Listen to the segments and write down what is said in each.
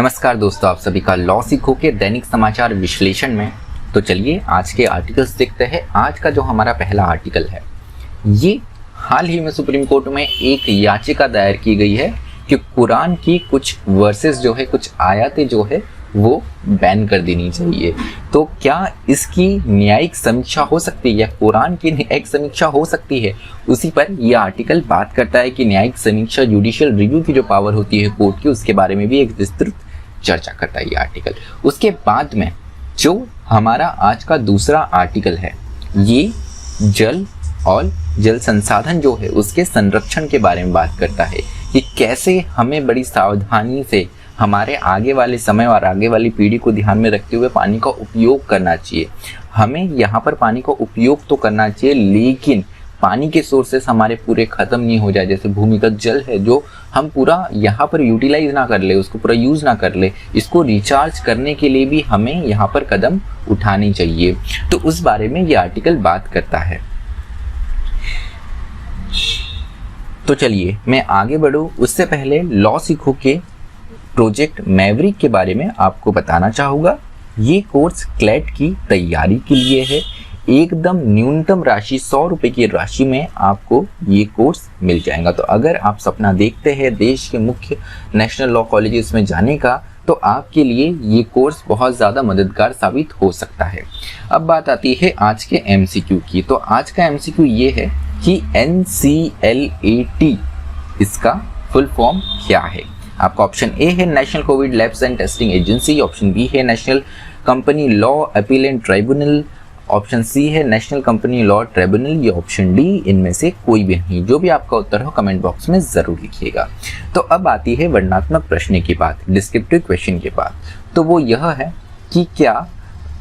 नमस्कार दोस्तों, आप सभी का लॉ सीखो के दैनिक समाचार विश्लेषण में। तो चलिए आज के आर्टिकल्स देखते हैं। आज का जो हमारा पहला आर्टिकल है, ये हाल ही में सुप्रीम कोर्ट में एक याचिका दायर की गई है कि कुरान की कुछ वर्सेस जो है, कुछ आयतें जो है वो बैन कर देनी चाहिए। तो क्या इसकी न्यायिक समीक्षा हो सकती है या कुरान की न्यायिक समीक्षा हो सकती है, उसी पर यह आर्टिकल बात करता है कि न्यायिक समीक्षा, जुडिशियल रिव्यू की जो पावर होती है कोर्ट की, उसके बारे में भी एक विस्तृत चर्चा करता है ये आर्टिकल। उसके बाद में जो हमारा आज का दूसरा आर्टिकल है, ये जल और जल संसाधन जो है उसके संरक्षण के बारे में बात करता है कि कैसे हमें बड़ी सावधानी से हमारे आगे वाले समय और आगे वाली पीढ़ी को ध्यान में रखते हुए पानी का उपयोग करना चाहिए। हमें यहाँ पर पानी का उपयोग तो करना चाहिए, लेकिन पानी के सोर्सेस हमारे पूरे ख़त्म नहीं हो जाए। जैसे भूमिगत जल है जो हम पूरा यहाँ पर यूटिलाइज ना कर ले, उसको पूरा यूज़ ना कर ले, इसको रिचार्ज करने के लिए भी हमें यहाँ पर कदम उठाने चाहिए। तो उस बारे में ये आर्टिकल बात करता है। तो चलिए मैं आगे बढ़ूँ उससे पहले लॉ सीखो के प्रोजेक्ट मैवरिक के बारे में आपको बताना चाहूँगा। ये कोर्स क्लैट की तैयारी के लिए है। एकदम न्यूनतम राशि 100 रुपये की राशि में आपको ये कोर्स मिल जाएगा। तो अगर आप सपना देखते हैं देश के मुख्य नेशनल लॉ कॉलेजेस में जाने का, तो आपके लिए ये कोर्स बहुत ज़्यादा मददगार साबित हो सकता है। अब बात आती है आज के MCQ की। तो आज का MCQ ये है कि NCLAT इसका फुल फॉर्म क्या है। आपका ऑप्शन ए है national covid labs and testing agency, option b है national company law appellate tribunal, option c है नेशनल कंपनी लॉ ट्राइब्यूनल, या ऑप्शन डी इनमें से कोई भी नहीं। जो भी आपका उत्तर हो कमेंट बॉक्स में ज़रूर लिखिएगा। तो अब आती है वर्णनात्मक प्रश्न की बात, डिस्क्रिप्टिव क्वेश्चन की बात। तो वो यह है कि क्या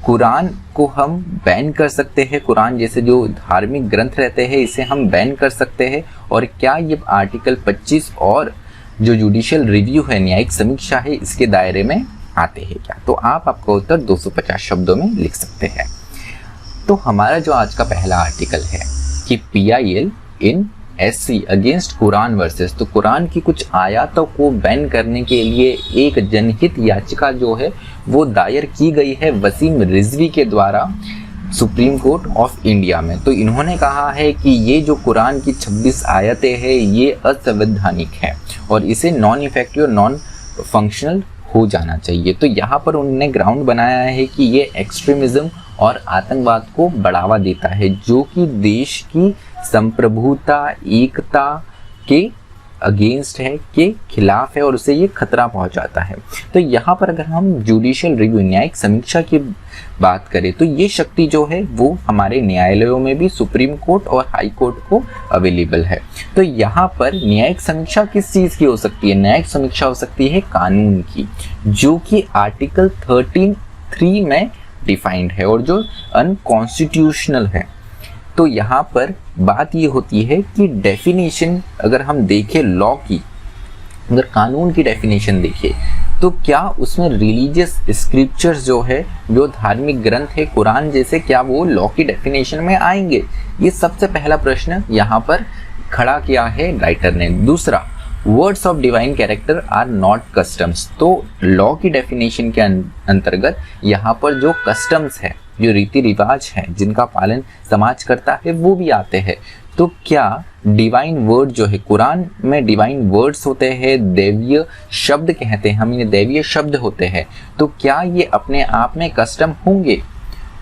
कुरान को हम बैन कर सकते हैं, कुरान जैसे जो धार्मिक ग्रंथ रहते हैं इसे हम बैन कर सकते हैं, और क्या ये आर्टिकल 25 और जो जुडिशियल रिव्यू है, न्यायिक समीक्षा है, इसके दायरे में आते हैं क्या। तो आप आपका उत्तर 250 शब्दों में लिख सकते हैं। तो हमारा जो आज का पहला आर्टिकल है कि PIL इन SC अगेंस्ट कुरान वर्सेस, तो कुरान की कुछ आयतों को बैन करने के लिए एक जनहित याचिका जो है वो दायर की गई है वसीम रिजवी के द्वारा सुप्रीम कोर्ट ऑफ इंडिया में। तो इन्होंने कहा है कि ये जो कुरान की 26 आयतें हैं ये असंवैधानिक है और इसे नॉन इफेक्टिव और नॉन फंक्शनल हो जाना चाहिए। तो यहाँ पर उन्होंने ग्राउंड बनाया है कि ये एक्सट्रीमिज्म और आतंकवाद को बढ़ावा देता है, जो कि देश की संप्रभुता, एकता के अगेंस्ट है, के खिलाफ है और उसे ये खतरा पहुंचाता है। तो यहाँ पर अगर हम जुडिशियल रिव्यू, न्यायिक समीक्षा की बात करें, तो ये शक्ति जो है वो हमारे न्यायालयों में भी, सुप्रीम कोर्ट और हाई कोर्ट को अवेलेबल है। तो यहाँ पर न्यायिक समीक्षा किस चीज़ की हो सकती है? न्यायिक समीक्षा हो सकती है कानून की, जो कि आर्टिकल 13(3) में डिफाइंड है और जो अनकॉन्स्टिट्यूशनल है। तो यहाँ पर बात ये होती है कि डेफिनेशन अगर हम देखें लॉ की, अगर कानून की डेफिनेशन देखें, तो क्या उसमें रिलीजियस स्क्रिप्चर्स जो है, जो धार्मिक ग्रंथ है कुरान जैसे, क्या वो लॉ की डेफिनेशन में आएंगे? ये सबसे पहला प्रश्न यहाँ पर खड़ा किया है राइटर ने। दूसरा, words of divine character are not customs. तो लॉ की डेफिनेशन के अंतर्गत यहाँ पर जो कस्टम्स है, जो रीति रिवाज है, जिनका पालन समाज करता है, वो भी आते हैं। तो क्या डिवाइन वर्ड जो है, कुरान में डिवाइन वर्ड्स होते हैं, दैवीय शब्द कहते हैं हम इन्हें, दैवीय शब्द होते हैं, तो क्या ये अपने आप में कस्टम होंगे?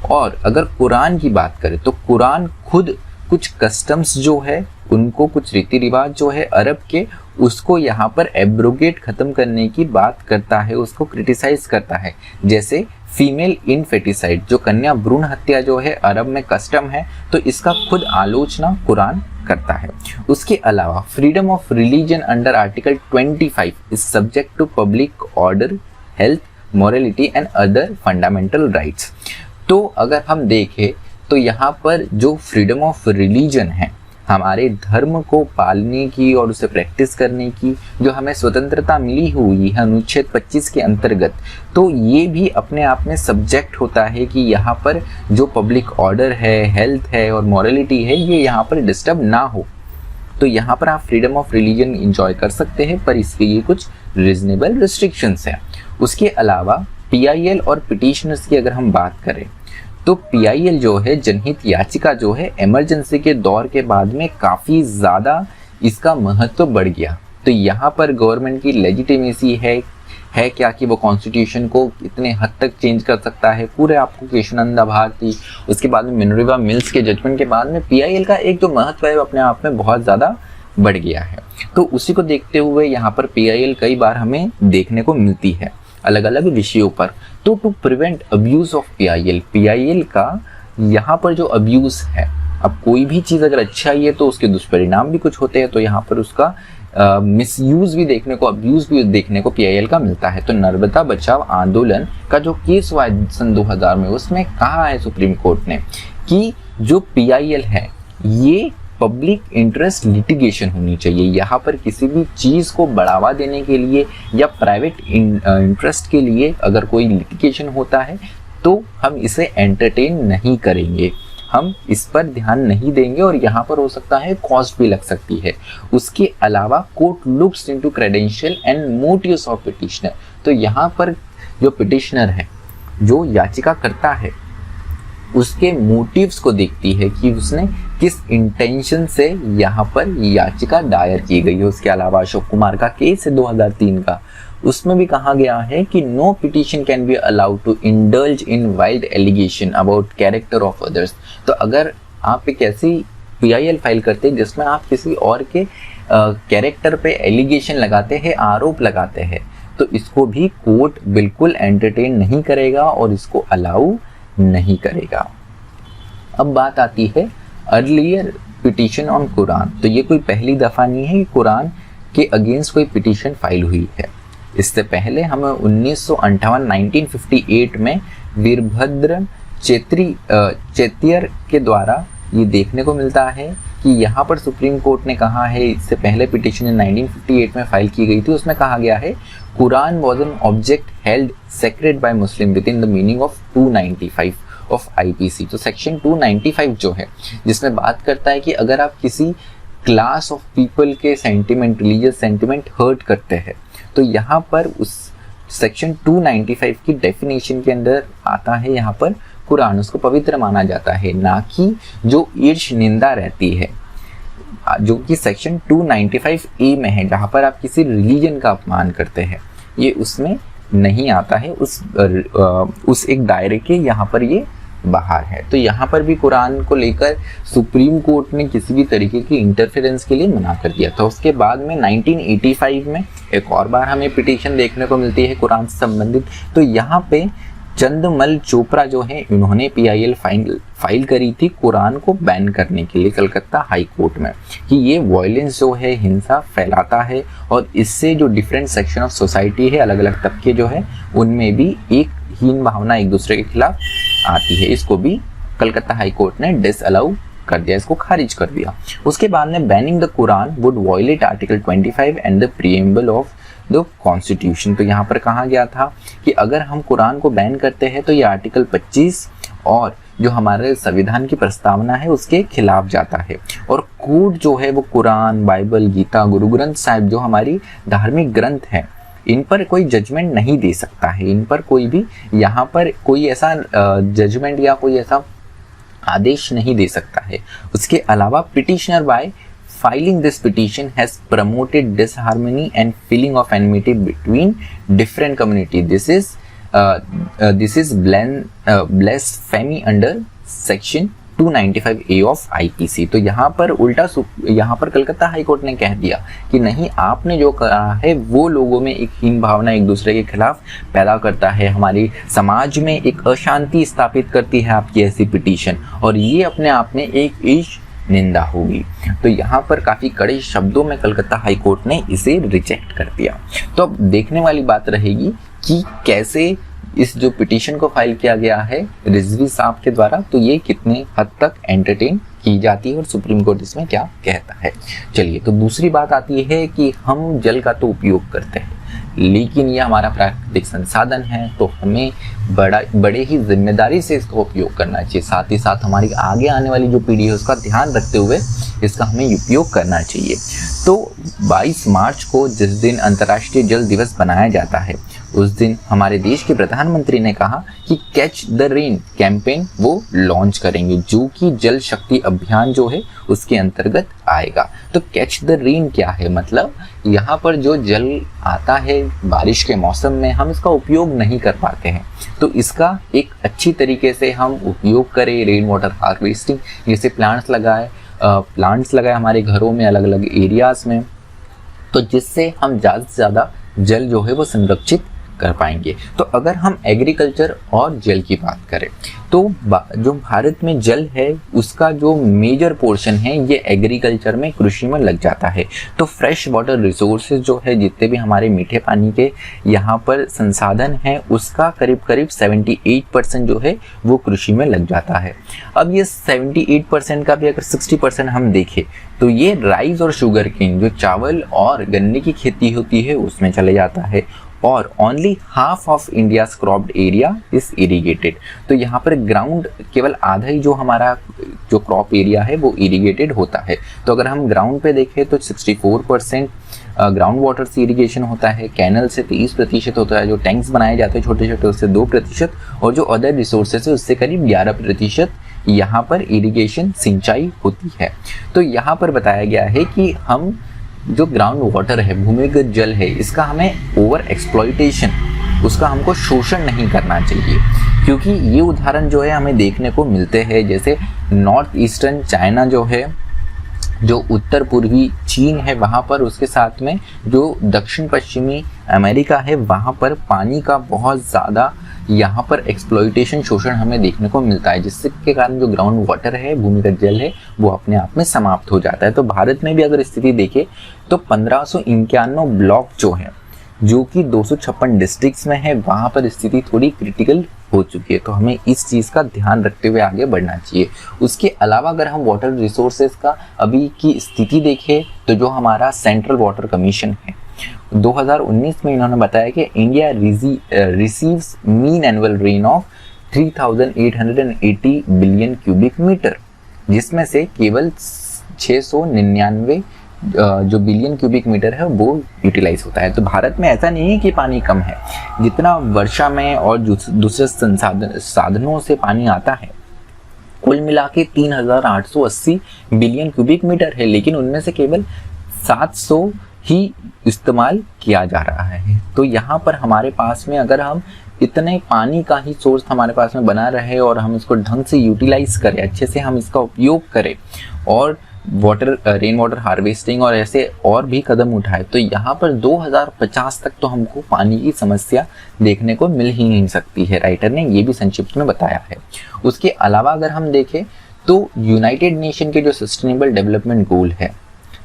और अगर कुरान की बात करें तो कुरान खुद कुछ कस्टम्स जो है, उनको कुछ रीति रिवाज जो है अरब के, उसको यहाँ पर एब्रोगेट खत्म करने की बात करता है, उसको क्रिटिसाइज करता है। जैसे फीमेल इनफेटिसाइड, जो कन्या भ्रूण हत्या जो है अरब में कस्टम है, तो इसका खुद आलोचना कुरान करता है। उसके अलावा freedom of religion under article 25 is subject to public order, health, morality and other fundamental rights. तो अगर हम देखें तो यहाँ पर जो फ्रीडम ऑफ रिलीजन है, हमारे धर्म को पालने की और उसे प्रैक्टिस करने की जो हमें स्वतंत्रता मिली हुई है अनुच्छेद 25 के अंतर्गत, तो ये भी अपने आप में सब्जेक्ट होता है कि यहाँ पर जो पब्लिक ऑर्डर है, हेल्थ है और मॉरलिटी है, ये यहाँ पर डिस्टर्ब ना हो। तो यहाँ पर आप फ्रीडम ऑफ रिलीजन इंजॉय कर सकते हैं, पर इसके ये कुछ रीजनेबल रिस्ट्रिक्शंस हैं। उसके अलावा PIL और पिटिशनर्स की अगर हम बात करें तो PIL जो है, जनहित याचिका जो है, इमरजेंसी के दौर के बाद में काफ़ी ज़्यादा इसका महत्व बढ़ गया। तो यहाँ पर गवर्नमेंट की लेजिटिमेसी है क्या कि वो कॉन्स्टिट्यूशन को कितने हद तक चेंज कर सकता है। पूरे आपको केशवानंद भारती, उसके बाद में मिनर्वा मिल्स के जजमेंट के बाद में PIL का एक जो महत्व है वो अपने आप में बहुत ज़्यादा बढ़ गया है। तो उसी को देखते हुए यहाँ पर PIL कई बार हमें देखने को मिलती है अलग अलग विषयों पर। तो to prevent abuse of PIL का यहाँ पर जो अब्यूज़ है, अब कोई भी चीज़ अगर अच्छा ही है तो उसके दुष्परिणाम भी कुछ होते हैं, तो यहाँ पर उसका मिसयूज भी देखने को, अब्यूज़ भी देखने को PIL का मिलता है। तो नर्मदा बचाओ आंदोलन का जो केस हुआ सन 2000 में, उसमें कहा है सुप्रीम कोर्ट ने कि जो PIL है ये पब्लिक इंटरेस्ट लिटिगेशन होनी चाहिए। यहाँ पर किसी भी चीज़ को बढ़ावा देने के लिए या प्राइवेट इंटरेस्ट के लिए अगर कोई लिटिगेशन होता है तो हम इसे एंटरटेन नहीं करेंगे, हम इस पर ध्यान नहीं देंगे, और यहाँ पर हो सकता है कॉस्ट भी लग सकती है। उसके अलावा court looks into credential and motives of petitioner. तो यहाँ पर जो पिटिशनर है, जो याचिका करता है, उसके मोटिव्स को देखती है कि उसने किस इंटेंशन से यहाँ पर याचिका दायर की गई है। उसके अलावा अशोक कुमार का केस है 2003 का, उसमें भी कहा गया है कि no petition can be allowed to indulge in wild allegation about character of others. तो अगर आप एक ऐसी PIL फाइल करते हैं जिसमें आप किसी और के कैरेक्टर पे एलिगेशन लगाते हैं, आरोप लगाते हैं, तो इसको भी कोर्ट बिल्कुल एंटरटेन नहीं करेगा और इसको अलाउ नहीं करेगा। अब बात आती है अर्लियर पिटिशन ऑन कुरान। तो ये कोई पहली दफ़ा नहीं है कि कुरान के अगेंस्ट कोई पिटिशन फाइल हुई है। इससे पहले हमें 1958 में वीरभद्र चेतियर के द्वारा ये देखने को मिलता है कि यहाँ पर सुप्रीम कोर्ट ने कहा है, इससे पहले पिटिशन 1958 में फाइल की गई थी, उसमें कहा गया है Quran was an object held sacred bye Muslim with in the meaning of 295 of IPC। तो सेक्शन 295 जो है, जिसमें बात करता है कि अगर आप किसी क्लास ऑफ पीपल के सेंटिमेंट, रिलीजियस सेंटिमेंट हर्ट करते हैं, तो यहाँ पर उस सेक्शन 295 की डेफिनेशन के अंदर आता है यहाँ पर कुरान, उसको पवित्र माना जाता है, ना कि जो ईर्ष निंदा रहती है, जो कि सेक्शन 295A में है, जहाँ पर आप किसी रिलीजन का अपमान करते हैं, ये उसमें नहीं आता है। उस एक दायरे के यहाँ पर ये बाहर है। तो यहाँ पर भी कुरान को लेकर सुप्रीम कोर्ट ने किसी भी तरीके की इंटरफेरेंस के लिए मना कर दिया था। उसके बाद में 1985 में एक और बार हमें पिटीशन देखने को मिलती है कुरान से संबंधित। तो यहाँ पे चंदमल चोपड़ा जो है, इन्होंने PIL फाइल करी थी कुरान को बैन करने के लिए कलकत्ता हाई कोर्ट में, कि ये वायलेंस जो है, हिंसा फैलाता है, और इससे जो डिफरेंट सेक्शन ऑफ सोसाइटी है, अलग अलग तबके जो है, उनमें भी एक हीन भावना एक दूसरे के खिलाफ आती है। इसको भी कलकत्ता हाई कोर्ट ने डिसअलाउ कर दिया, इसको खारिज कर दिया। उसके बाद में banning the Quran would violate article 25 and the preamble of the constitution. तो यहाँ पर कहा गया था कि अगर हम कुरान को बैन करते हैं तो ये आर्टिकल 25 और जो हमारे संविधान की प्रस्तावना है उसके खिलाफ जाता है। और कोर्ट जो है वो कुरान, बाइबल, गीता, गुरु ग्रंथ साहिब जो हमारी धार्मिक ग्रंथ है, इन पर कोई जजमेंट नहीं दे सकता है। इन पर कोई भी यहाँ पर कोई ऐसा जजमेंट या कोई ऐसा आदेश नहीं दे सकता है। उसके अलावा petitioner by filing this petition has promoted disharmony and feeling of enmity between different community. This is blasphemy under section 295A of IPC। तो यहाँ पर उल्टा यहाँ पर कलकत्ता हाई कोर्ट ने कह दिया कि नहीं, आपने जो कहा है वो लोगों में एक हीन भावना एक दूसरे के खिलाफ पैदा करता है, हमारी समाज में एक अशांति स्थापित करती है आपकी ऐसी पिटीशन, और ये अपने आप में एक ईश निंदा होगी। तो यहाँ पर काफ़ी कड़े शब्दों में कलकत्ता हाई कोर्ट ने इसे रिजेक्ट कर दिया। तो अब देखने वाली बात रहेगी कि कैसे इस जो पिटीशन को फाइल किया गया है रिजवी साहब के द्वारा, तो ये कितने हद तक एंटरटेन की जाती है और सुप्रीम कोर्ट इसमें क्या कहता है। चलिए, तो दूसरी बात आती है कि हम जल का तो उपयोग करते हैं, लेकिन ये हमारा प्राकृतिक संसाधन है, तो हमें बड़े ही जिम्मेदारी से इसका उपयोग करना चाहिए। साथ ही साथ हमारी आगे आने वाली जो पीढ़ी है उसका ध्यान रखते हुए इसका हमें उपयोग करना चाहिए। तो 22 मार्च को जिस दिन अंतर्राष्ट्रीय जल दिवस बनाया जाता है, उस दिन हमारे देश के प्रधानमंत्री ने कहा कि कैच द रेन कैंपेन वो लॉन्च करेंगे, जो कि जल शक्ति अभियान जो है उसके अंतर्गत आएगा। तो कैच द रेन क्या है, मतलब यहाँ पर जो जल आता है बारिश के मौसम में, हम इसका उपयोग नहीं कर पाते हैं, तो इसका एक अच्छी तरीके से हम उपयोग करें। रेन वाटर हार्वेस्टिंग जैसे प्लांट्स लगाए हमारे घरों में, अलग अलग एरियाज में, तो जिससे हम ज़्यादा से ज़्यादा जल जो है वो संरक्षित कर पाएंगे। तो अगर हम एग्रीकल्चर और जल की बात करें तो जो भारत में जल है उसका जो मेजर पोर्शन है ये एग्रीकल्चर में, कृषि में लग जाता है। तो फ्रेश वाटर रिसोर्सेज जो है, जितने भी हमारे मीठे पानी के यहाँ पर संसाधन हैं, उसका करीब 78% जो है वो कृषि में लग जाता है। अब ये 78% का भी अगर 60% हम देखें तो ये राइस और शुगर केन, जो चावल और गन्ने की खेती होती है, उसमें चले जाता है। और only half of India's cropped area is irrigated. तो यहाँ पर ग्राउंड केवल आधा ही जो हमारा जो क्रॉप एरिया है वो इरिगेटेड होता है। तो अगर हम ग्राउंड पे देखें तो 64% ग्राउंड वाटर से इरिगेशन होता है, कैनल से 30% होता है, जो टैंक्स बनाए जाते हैं छोटे छोटे उससे 2%, और जो अदर रिसोर्सेज है उससे करीब 11% यहाँ पर इरिगेशन सिंचाई होती है। तो यहाँ पर बताया गया है कि हम जो ग्राउंड वाटर है, भूमिगत जल है, इसका हमें ओवर एक्सप्लॉइटेशन, उसका हमको शोषण नहीं करना चाहिए, क्योंकि ये उदाहरण जो है हमें देखने को मिलते हैं। जैसे नॉर्थ ईस्टर्न चाइना जो है, जो उत्तर पूर्वी चीन है वहाँ पर, उसके साथ में जो दक्षिण पश्चिमी अमेरिका है, वहाँ पर पानी का बहुत ज़्यादा यहाँ पर एक्सप्लॉइटेशन, शोषण हमें देखने को मिलता है, जिसके कारण जो ग्राउंड वाटर है, भूमिगत जल है, वो अपने आप में समाप्त हो जाता है। तो भारत में भी अगर स्थिति देखें तो 1591 ब्लॉक जो है, जो कि 256 डिस्ट्रिक्ट्स में है, वहाँ पर स्थिति थोड़ी क्रिटिकल हो चुकी है। तो हमें इस चीज़ का ध्यान रखते हुए आगे बढ़ना चाहिए। उसके अलावा अगर हम वाटर रिसोर्सेज का अभी की स्थिति देखें तो जो हमारा सेंट्रल वाटर कमीशन है, 2019 में इन्होंने बताया कि India receives mean annual rain of 3880 billion cubic metre, जिसमें से केवल 699 जो बिलियन क्यूबिक मीटर है वो यूटिलाइज होता है। तो भारत में ऐसा नहीं है कि पानी कम है, जितना वर्षा में और दूसरे साधनों से पानी आता है, कुल मिला के 3880 बिलियन क्यूबिक मीटर है, लेकिन उनमें से केवल 700 ही इस्तेमाल किया जा रहा है। तो यहाँ पर हमारे पास में अगर हम इतने पानी का ही सोर्स हमारे पास में बना रहे और हम इसको ढंग से यूटिलाइज करें, अच्छे से हम इसका उपयोग करें और रेन वाटर हार्वेस्टिंग और ऐसे और भी कदम उठाए, तो यहाँ पर 2050 तक तो हमको पानी की समस्या देखने को मिल ही नहीं सकती है। राइटर ने ये भी संक्षिप्त में बताया है। उसके अलावा अगर हम देखें तो यूनाइटेड नेशन के जो सस्टेनेबल डेवलपमेंट गोल है,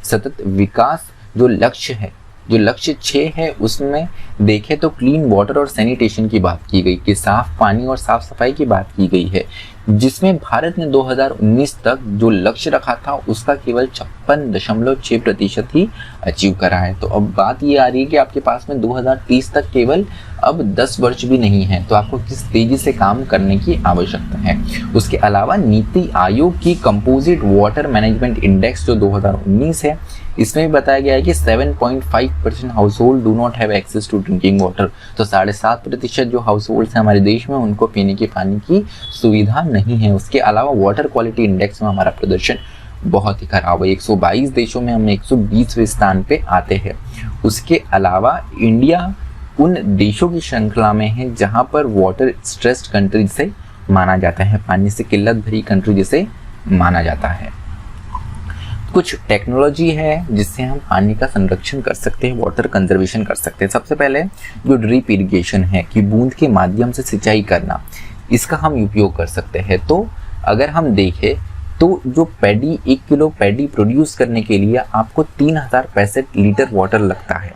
सतत विकास जो लक्ष्य है, जो लक्ष्य 6 है, उसमें देखें तो क्लीन वाटर और सैनिटेशन की बात की गई, कि साफ पानी और साफ सफाई की बात की गई है, जिसमें भारत ने 2019 तक जो लक्ष्य रखा था उसका केवल 56.6% ही अचीव करा है। तो अब बात ये आ रही है कि आपके पास में 2030 तक केवल अब 10 वर्ष भी नहीं है, तो आपको किस तेजी से काम करने की आवश्यकता है। उसके अलावा नीति आयोग की कंपोजिट वाटर मैनेजमेंट इंडेक्स जो 2019 है, इसमें भी बताया गया है कि 7.5% household do not have access to drinking water. तो 7.5% जो हाउस होल्ड है हमारे देश में, उनको पीने के पानी की सुविधा नहीं है। उसके अलावा वाटर क्वालिटी इंडेक्स में हमारा प्रदर्शन बहुत ही खराब है, 122 देशों में हम 120वें स्थान पे आते हैं। उसके अलावा इंडिया उन देशों की श्रृंखला में है जहां पर वाटर स्ट्रेस्ड कंट्री से माना जाता है, पानी से किल्लत भरी कंट्री जिसे माना जाता है। कुछ टेक्नोलॉजी है जिससे हम पानी का संरक्षण कर सकते हैं, वाटर कंजर्वेशन कर सकते हैं। सबसे पहले जो ड्रिप इरिगेशन है, कि बूंद के माध्यम से सिंचाई करना, इसका हम उपयोग कर सकते हैं। तो अगर हम देखें तो जो पैडी 1 किलो पैडी प्रोड्यूस करने के लिए आपको 3065 लीटर वाटर लगता है,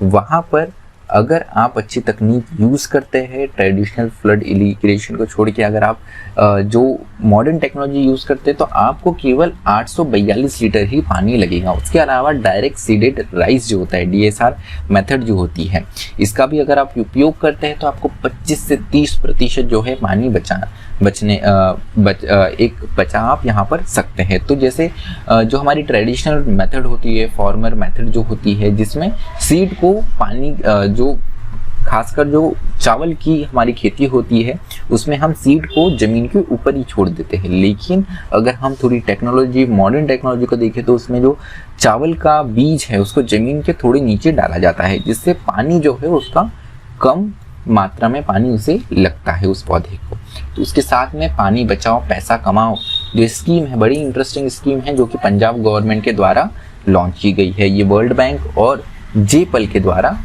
वहाँ पर अगर आप अच्छी तकनीक यूज़ करते हैं, ट्रेडिशनल फ्लड इरिगेशन को छोड़ के अगर आप जो मॉडर्न टेक्नोलॉजी यूज़ करते हैं तो आपको केवल 842 लीटर ही पानी लगेगा। उसके अलावा डायरेक्ट सीडेड राइस जो होता है, DSR मेथड जो होती है, इसका भी अगर आप उपयोग करते हैं तो आपको 25 से 30% जो है पानी बचा आप यहाँ पर सकते हैं। तो जैसे जो हमारी ट्रेडिशनल मेथड होती है, फार्मर मेथड जो होती है, जिसमें सीड को पानी जो खासकर जो चावल की हमारी खेती होती है उसमें हम सीड को ज़मीन के ऊपर ही छोड़ देते हैं। लेकिन अगर हम थोड़ी टेक्नोलॉजी, मॉडर्न टेक्नोलॉजी को देखें तो उसमें जो चावल का बीज है उसको ज़मीन के थोड़े नीचे डाला जाता है, जिससे पानी जो है उसका कम मात्रा में पानी उसे लगता है उस पौधे को। तो उसके साथ में पानी बचाओ पैसा कमाओ जो स्कीम है, बड़ी इंटरेस्टिंग स्कीम है जो कि पंजाब गवर्नमेंट के द्वारा लॉन्च की गई है। ये वर्ल्ड बैंक और जेपल के द्वारा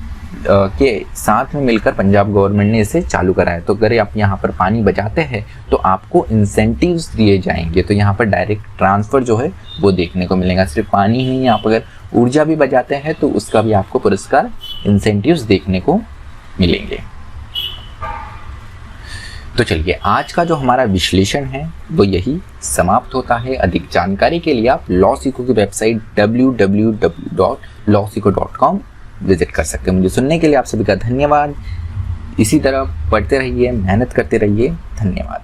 के साथ में मिलकर पंजाब गवर्नमेंट ने इसे चालू कराया। तो अगर आप यहाँ पर पानी बचाते हैं तो आपको इंसेंटिव्स दिए जाएंगे। तो यहाँ पर डायरेक्ट ट्रांसफ़र जो है वो देखने को मिलेगा। सिर्फ पानी ही नहीं, आप अगर ऊर्जा भी बचाते हैं तो उसका भी आपको पुरस्कार, इंसेंटिव्स देखने को मिलेंगे। तो चलिए आज का जो हमारा विश्लेषण है वो यही समाप्त होता है। अधिक जानकारी के लिए आप लॉसिको की वेबसाइट www.lawsico.com विजिट कर सकते हैं। मुझे सुनने के लिए आप सभी का धन्यवाद। इसी तरह पढ़ते रहिए, मेहनत करते रहिए। धन्यवाद।